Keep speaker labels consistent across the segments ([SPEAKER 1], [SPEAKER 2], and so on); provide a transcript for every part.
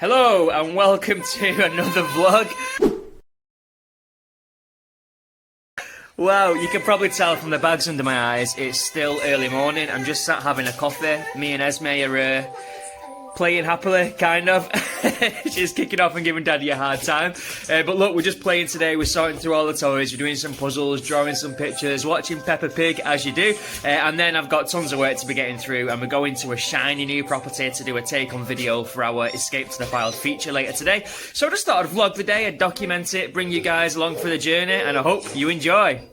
[SPEAKER 1] Hello and welcome to another vlog. Wow, you can probably tell from the bags under my eyes, it's still early morning. I'm just sat having a coffee. Me and Esme are playing happily, kind of. She's kicking off and giving Daddy a hard time. But look, we're just playing today. We're sorting through all the toys. We're doing some puzzles, drawing some pictures, watching Peppa Pig, as you do. And then I've got tons of work to be getting through. And we're going to a shiny new property to do a take-on video for our Escape to the Wild feature later today. So I just thought I'd vlog the day and document it, bring you guys along for the journey. And I hope you enjoy.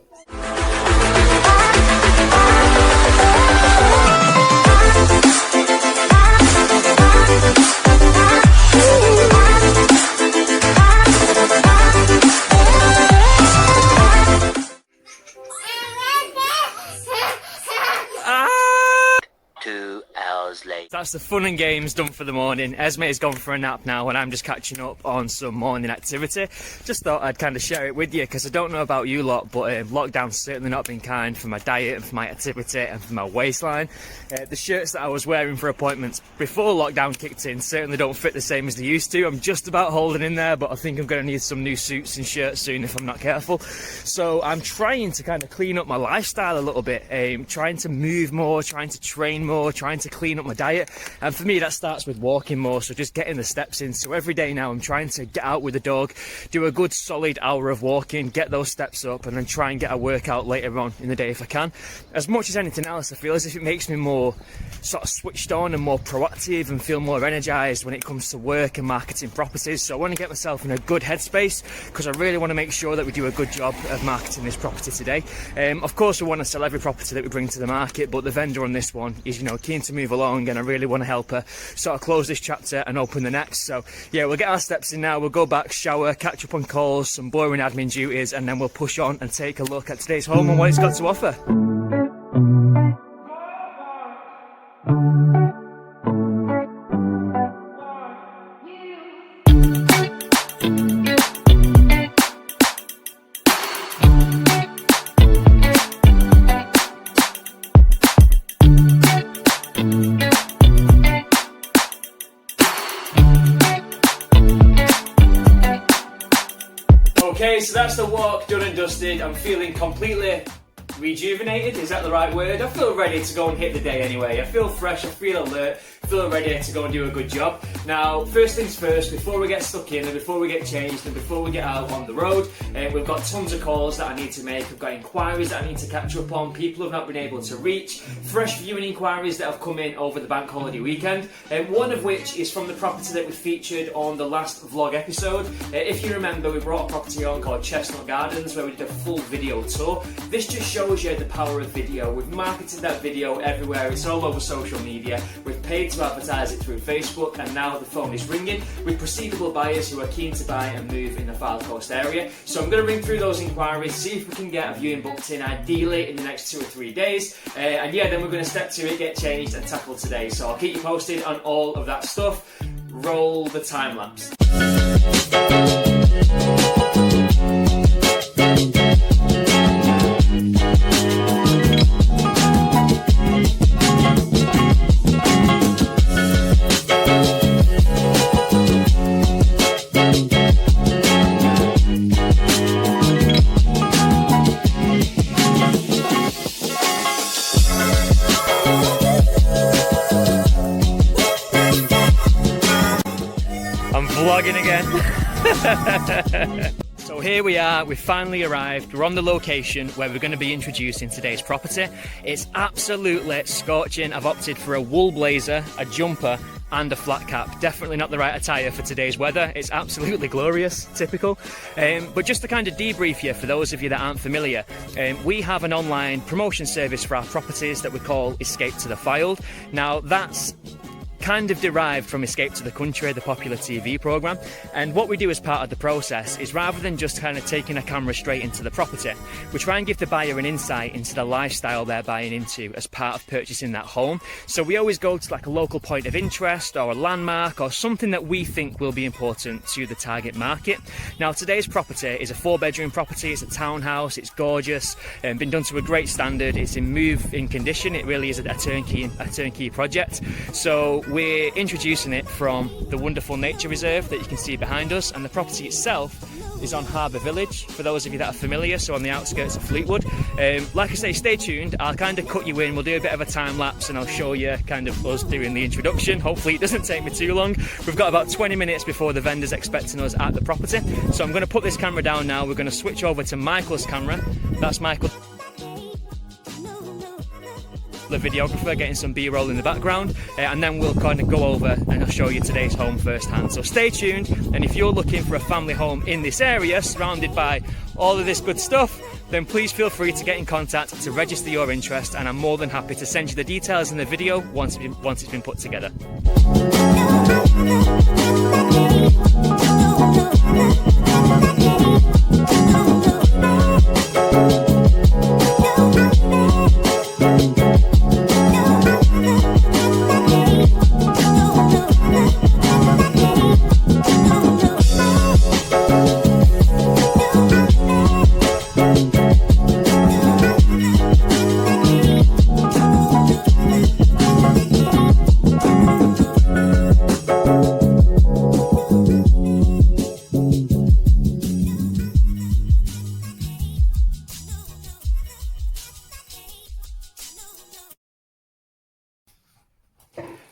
[SPEAKER 1] That's the fun and games done for the morning. Esme's gone for a nap now and I'm just catching up on some morning activity. Just thought I'd kind of share it with you because I don't know about you lot, but lockdown's certainly not been kind for my diet and for my activity and for my waistline. The shirts that I was wearing for appointments before lockdown kicked in certainly don't fit the same as they used to. I'm just about holding in there, but I think I'm going to need some new suits and shirts soon if I'm not careful. So I'm trying to kind of clean up my lifestyle a little bit, trying to move more, trying to train more, trying to clean up my diet. And for me that starts with walking more, so just getting the steps in. So every day now I'm trying to get out with the dog, do a good solid hour of walking, get those steps up, and then try and get a workout later on in the day if I can. As much as anything else, I feel as if it makes me more sort of switched on and more proactive and feel more energized when it comes to work and marketing properties. So I want to get myself in a good headspace because I really want to make sure that we do a good job of marketing this property today. Of course we want to sell every property that we bring to the market, but the vendor on this one is, keen to move along, and I really want to help her sort of close this chapter and open the next. So yeah, we'll get our steps in now, we'll go back, shower, catch up on calls, some boring admin duties, and then we'll push on and take a look at today's home and what it's got to offer. Okay, so that's the walk done and dusted. I'm feeling completely rejuvenated, is that the right word? I feel ready to go and hit the day anyway. I feel fresh, I feel alert, I feel ready to go and do a good job. Now, first things first, before we get stuck in and before we get changed and before we get out on the road, we've got tons of calls that I need to make. I've got inquiries that I need to catch up on, people who've not been able to reach, fresh viewing inquiries that have come in over the bank holiday weekend, one of which is from the property that we featured on the last vlog episode. If you remember, we brought a property on called Chestnut Gardens where we did a full video tour. This just shows you the power of video. We've marketed that video everywhere, it's all over social media, we've paid to advertise it through Facebook, and now the phone is ringing with proceedable buyers who are keen to buy and move in the Fylde Coast area. So I'm going to ring through those inquiries, see if we can get a viewing booked in ideally in the next 2 or 3 days, and yeah, then we're going to step to it, get changed and tackle today. So I'll keep you posted on all of that stuff. Roll the time lapse. Vlogging again. So here we are, we've finally arrived, we're on the location where we're going to be introducing today's property. It's absolutely scorching. I've opted for a wool blazer, a jumper and a flat cap. Definitely not the right attire for today's weather. It's absolutely glorious, typical. But just to kind of debrief you, for those of you that aren't familiar, we have an online promotion service for our properties that we call Escape to the Wild. Now that's kind of derived from Escape to the Country, the popular TV programme. And what we do as part of the process is, rather than just kind of taking a camera straight into the property, we try and give the buyer an insight into the lifestyle they're buying into as part of purchasing that home. So we always go to like a local point of interest or a landmark or something that we think will be important to the target market. Now today's property is a 4-bedroom property, it's a townhouse, it's gorgeous, and been done to a great standard, it's in move-in condition, it really is a turnkey project. So we're introducing it from the wonderful nature reserve that you can see behind us, and the property itself is on Harbour Village, for those of you that are familiar, so on the outskirts of Fleetwood. Like I say, stay tuned, I'll kind of cut you in, we'll do a bit of a time lapse and I'll show you kind of us doing the introduction. Hopefully it doesn't take me too long. We've got about 20 minutes before the vendor's expecting us at the property. So I'm going to put this camera down now, we're going to switch over to Michael's camera. That's Michael, the videographer, getting some B-roll in the background, and then we'll kind of go over and I'll show you today's home firsthand. So stay tuned, and if you're looking for a family home in this area surrounded by all of this good stuff, then please feel free to get in contact to register your interest, and I'm more than happy to send you the details in the video once it's been put together.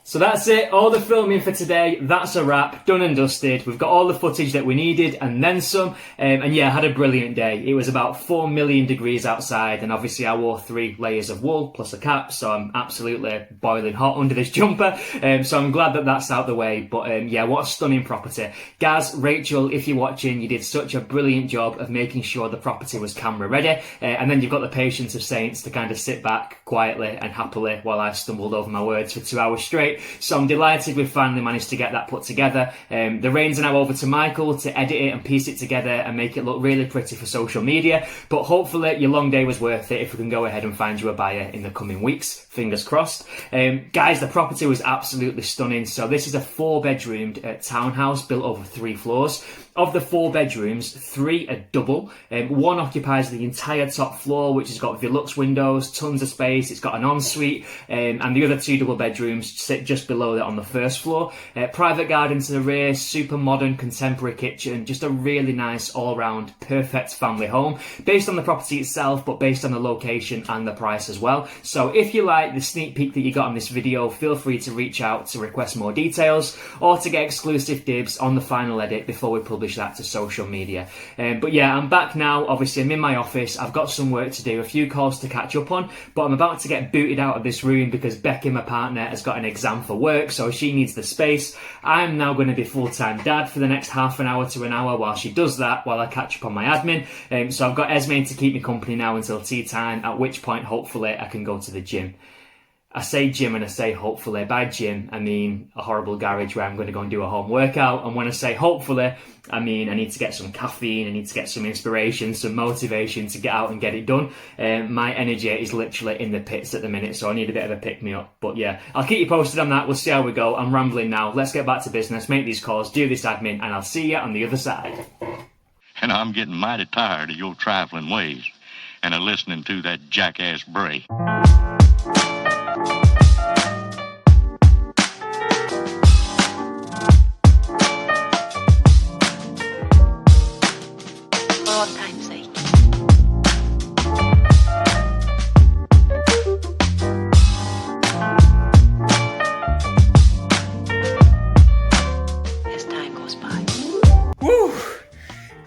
[SPEAKER 1] So that's it, all the filming for today, that's a wrap, done and dusted. We've got all the footage that we needed and then some, and yeah, I had a brilliant day. It was about 4 million degrees outside, and obviously I wore 3 layers of wool plus a cap, so I'm absolutely boiling hot under this jumper, so I'm glad that that's out the way. But yeah, what a stunning property. Gaz, Rachel, if you're watching, you did such a brilliant job of making sure the property was camera ready, and then you've got the patience of saints to kind of sit back quietly and happily while I stumbled over my words for 2 hours straight. So I'm delighted we've finally managed to get that put together. The reins are now over to Michael to edit it and piece it together and make it look really pretty for social media. But hopefully your long day was worth it if we can go ahead and find you a buyer in the coming weeks. Fingers crossed. Guys, the property was absolutely stunning. So this is a 4-bedroomed townhouse built over 3 floors. Of the 4 bedrooms, 3 are double. 1 occupies the entire top floor, which has got Velux windows, tons of space. It's got an ensuite, and the other 2 double bedrooms sit just below that on the first floor. Private garden to the rear, super modern contemporary kitchen, just a really nice all-round perfect family home, based on the property itself, but based on the location and the price as well. So if you like the sneak peek that you got on this video, feel free to reach out to request more details or to get exclusive dibs on the final edit before we publish that to social media. But yeah, I'm back now. Obviously I'm in my office, I've got some work to do, a few calls to catch up on, but I'm about to get booted out of this room because Becky, my partner, has got an exam for work, so she needs the space. I'm now going to be full-time dad for the next half an hour to an hour while she does that, while I catch up on my admin. So I've got Esme to keep me company now until tea time, at which point hopefully I can go to the gym. I say gym and I say hopefully. By gym, I mean a horrible garage where I'm going to go and do a home workout. And when I say hopefully, I mean I need to get some caffeine, I need to get some inspiration, some motivation to get out and get it done. My energy is literally in the pits at the minute, so I need a bit of a pick-me-up. But yeah, I'll keep you posted on that. We'll see how we go. I'm rambling now. Let's get back to business, make these calls, do this admin, and I'll see you on the other side.
[SPEAKER 2] And I'm getting mighty tired of your trifling ways and of listening to that jackass Bray.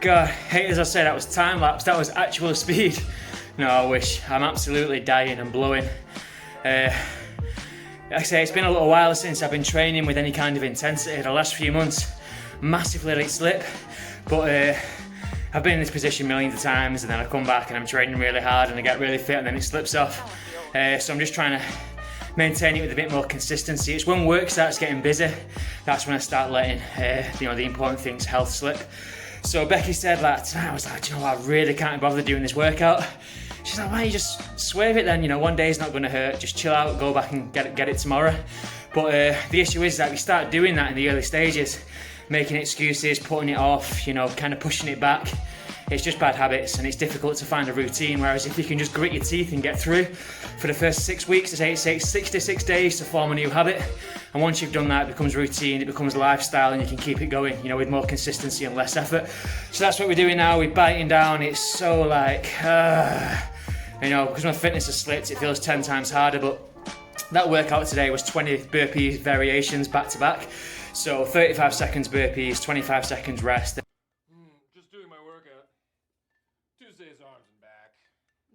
[SPEAKER 1] God, haters, I said that was time lapse, that was actual speed. No, I wish. I'm absolutely dying and blowing. Like I say, it's been a little while since I've been training with any kind of intensity. The last few months, massively let it slip. But I've been in this position millions of times, and then I come back and I'm training really hard and I get really fit and then it slips off. So I'm just trying to maintain it with a bit more consistency. It's when work starts getting busy, that's when I start letting the important things, health, slip. So Becky said that tonight, I was like, do you know what, I really can't bother doing this workout. She's like, why don't you just swerve it then, one day's not going to hurt, just chill out, go back and get it tomorrow. But the issue is that we start doing that in the early stages, making excuses, putting it off, kind of pushing it back. it's just bad habits and it's difficult to find a routine. Whereas if you can just grit your teeth and get through for the first 6 weeks, it takes 66 days to form a new habit. And once you've done that, it becomes routine, it becomes a lifestyle, and you can keep it going, you know, with more consistency and less effort. So that's what we're doing now. We're biting down. It's so like, you know, because my fitness has slipped, it feels 10 times harder. But that workout today was 20 burpees variations back to back. So 35 seconds burpees, 25 seconds rest.
[SPEAKER 3] Just doing my workout. Tuesday's arms and back.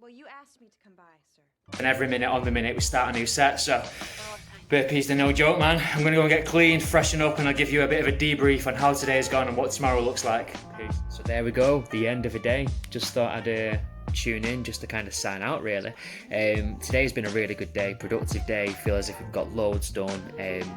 [SPEAKER 4] Well, you asked me to come by, sir.
[SPEAKER 1] And every minute on the minute we start a new set. So burpees, they're no joke, man. I'm gonna go and get cleaned, freshen up, and I'll give you a bit of a debrief on how today's gone and what tomorrow looks like. Peace. So there we go, the end of a day. Just thought I'd tune in just to kind of sign out, really. Today's been a really good day, productive day. Feel as if we've got loads done.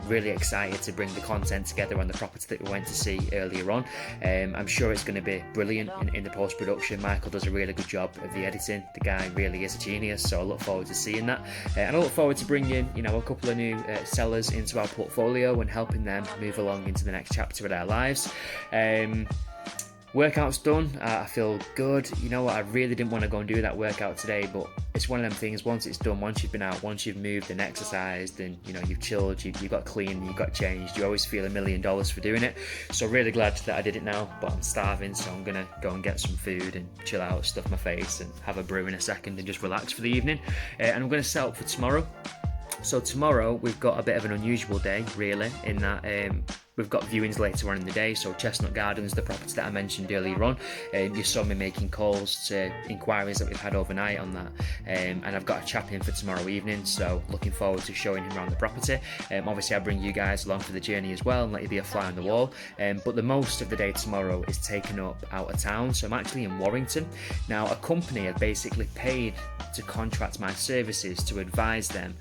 [SPEAKER 1] Really excited to bring the content together on the property that we went to see earlier on. I'm sure it's going to be brilliant in the post-production. Michael does a really good job of the editing. The guy really is a genius, so I look forward to seeing that. And I look forward to bringing, you know, a couple of new sellers into our portfolio and helping them move along into the next chapter of their lives. Workout's done. I feel good. You know what, I really didn't want to go and do that workout today, but it's one of them things, once it's done, once you've been out, once you've moved and exercised and, you know, you've chilled, you got clean, you got changed, you always feel $1 million for doing it. So really glad that I did it now, but I'm starving, so I'm gonna go and get some food and chill out, stuff my face and have a brew in a second and just relax for the evening. And I'm gonna set up for tomorrow. So tomorrow we've got a bit of an unusual day, really, in that we've got viewings later on in the day. So Chestnut Gardens, the property that I mentioned earlier on, you saw me making calls to inquiries that we've had overnight on that, and I've got a chap in for tomorrow evening, so looking forward to showing him around the property. Obviously I'll bring you guys along for the journey as well and let you be a fly on the wall, but the most of the day tomorrow is taken up out of town. So I'm actually in Warrington. Now, a company have basically paid to contract my services to advise them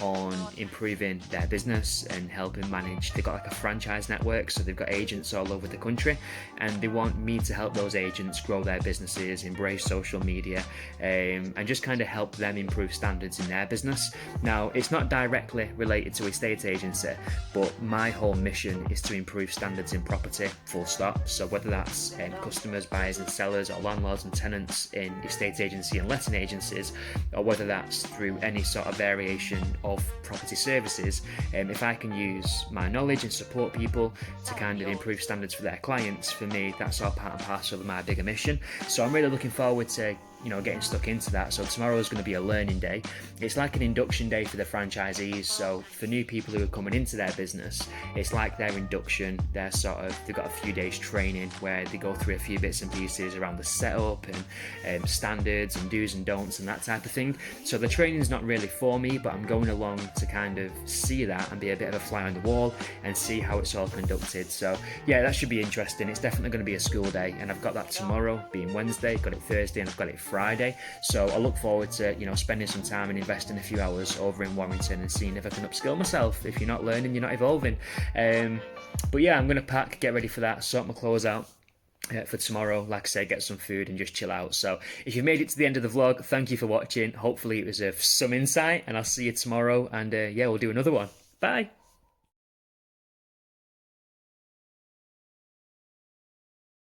[SPEAKER 1] on improving their business and helping manage. They've got like a franchise network, so they've got agents all over the country, and they want me to help those agents grow their businesses, embrace social media, and just kind of help them improve standards in their business. Now, it's not directly related to estate agency, but my whole mission is to improve standards in property, full stop. So whether that's customers, buyers and sellers, or landlords and tenants in estate agency and letting agencies, or whether that's through any sort of variation of property services, if I can use my knowledge and support people to kind of improve standards for their clients, for me, that's all part and parcel of my bigger mission. So I'm really looking forward to, you know, getting stuck into that. So tomorrow is going to be a learning day. It's like an induction day for the franchisees. So for new people who are coming into their business, it's like their induction. They've got a few days training where they go through a few bits and pieces around the setup and standards and do's and don'ts and that type of thing. So the training's not really for me, but I'm going along to kind of see that and be a bit of a fly on the wall and see how it's all conducted. So yeah, that should be interesting. It's definitely going to be a school day, and I've got that tomorrow being Wednesday, got it Thursday, and I've got it Friday. So I look forward to, you know, spending some time and investing a few hours over in Warrington and seeing if I can upskill myself. If you're not learning, you're not evolving. But yeah, I'm going to pack, get ready for that, sort my clothes out for tomorrow, like I say, get some food and just chill out. So if you've made it to the end of the vlog, thank you for watching. Hopefully it was of some insight, and I'll see you tomorrow, and yeah, we'll do another one. Bye.